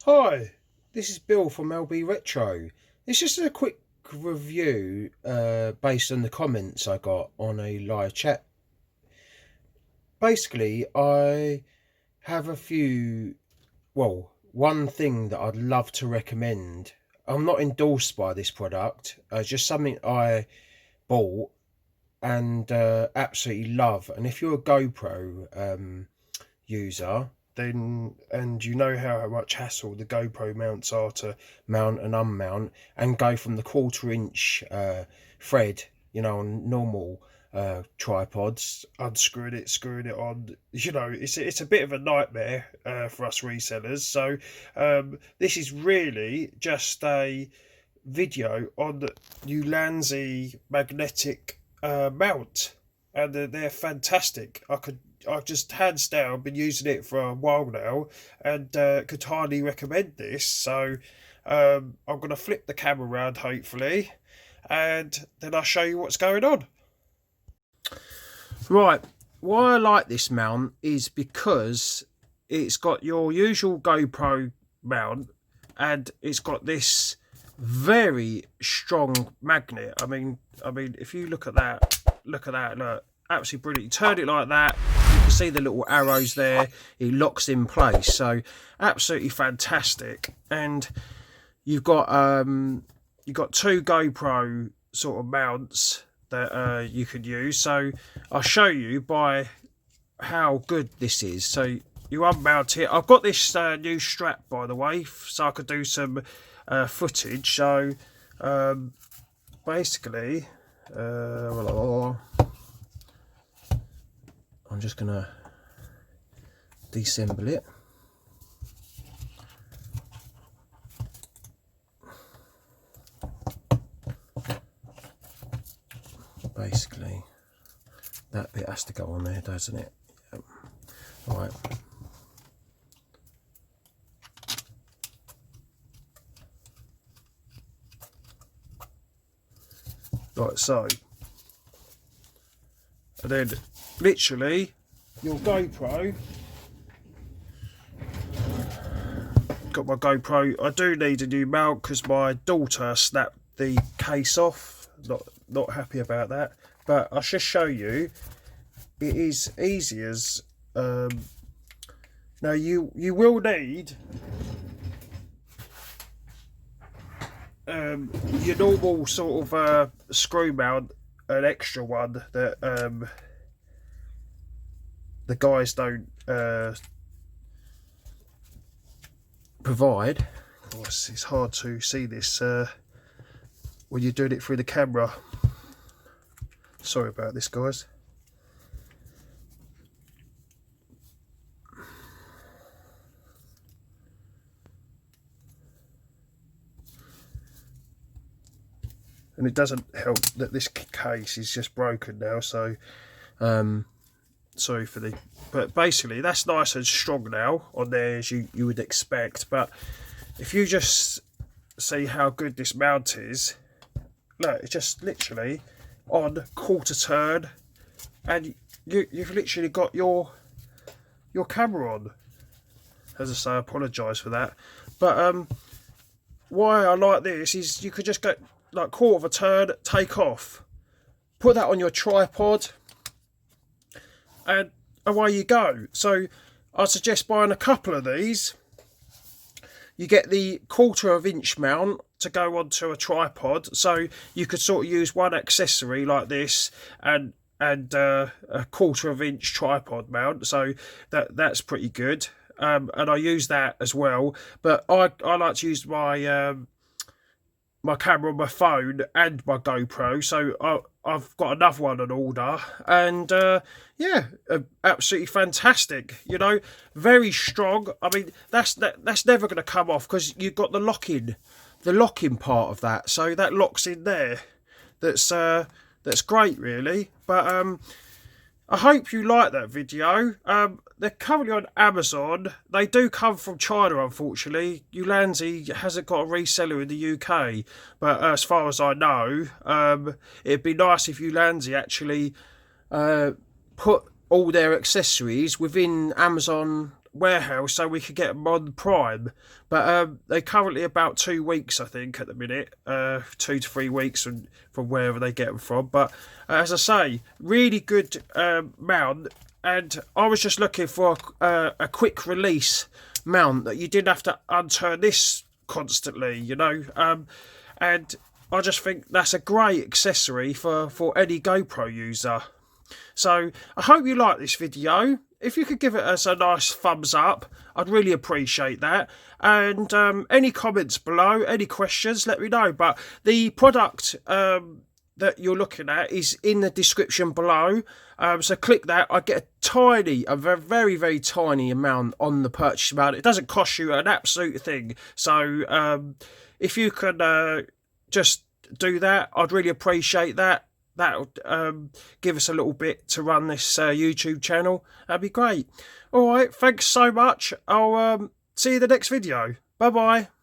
Hi, this is Bill from LB Retro. It's just a quick review based on the comments I got on a live chat. Basically, I have one thing that I'd love to recommend. I'm not endorsed by this product, it's just something I bought and absolutely love. And if you're a GoPro user, then and you know how much hassle the GoPro mounts are to mount and unmount and go from the 1/4 inch thread, on normal tripods, unscrewing it, screwing it on, it's a bit of a nightmare for us resellers. So this is really just a video on the Ulanzi magnetic mount, and they're fantastic. I've just hands down been using it for a while now, and could highly recommend this. So I'm going to flip the camera around, hopefully, and then I'll show you what's going on. Right, why I like this mount is because it's got your usual GoPro mount, and it's got this very strong magnet. I mean, if you look at that, look, absolutely brilliant. You turn it like that, you can see the little arrows there. It locks in place, so absolutely fantastic. And you've got two GoPro sort of mounts that you could use. So I'll show you by how good this is. So you unmount it. I've got this new strap, by the way, so I could do some footage. So basically, I'm just gonna deassemble it. Basically, that bit has to go on there, doesn't it? Yep. Right. Like so. And then literally your GoPro, got my GoPro. I do need a new mount because my daughter snapped the case off. Not happy about that, but I'll just show you. It is easy as now you will need your normal sort of screw mount, an extra one that the guys don't provide. Of course, it's hard to see this when you're doing it through the camera. Sorry about this, guys. And it doesn't help that this case is just broken now, so sorry for the, but basically that's nice and strong now on there, as you would expect. But if you just see how good this mount is, look, it's just literally on 1/4 turn, and you've literally got your camera on. As I say, I apologise for that, but why I like this is you could just go like 1/4 turn, take off, put that on your tripod, and away you go. So I suggest buying a couple of these. You get the 1/4 inch mount to go onto a tripod, so you could sort of use one accessory like this and a 1/4 inch tripod mount. So that's pretty good. And I use that as well. But I like to use my my camera on my phone and my GoPro, so I've got another one on order, and yeah, absolutely fantastic. Very strong. I mean, that's never going to come off because you've got the locking part of that, so that locks in there. That's great, really. But I hope you like that video. They're currently on Amazon. They do come from China, unfortunately. Ulanzi hasn't got a reseller in the UK, but as far as I know, it'd be nice if Ulanzi actually put all their accessories within Amazon warehouse so we could get them on Prime, but they're currently about 2 weeks, I think, at the minute, 2 to 3 weeks from wherever they get them from. But as I say, really good mount, and I was just looking for a quick release mount that you didn't have to unturn this constantly, you know, and I just think that's a great accessory for any GoPro user. So I hope you like this video. If you could give it us a nice thumbs up, I'd really appreciate that. And any comments below, any questions, let me know. But the product that you're looking at is in the description below. So click that. I get a very, very tiny amount on the purchase amount. It doesn't cost you an absolute thing. So if you can just do that, I'd really appreciate that. That'll give us a little bit to run this YouTube channel. That'd be great. All right, thanks so much. I'll see you in the next video. Bye bye.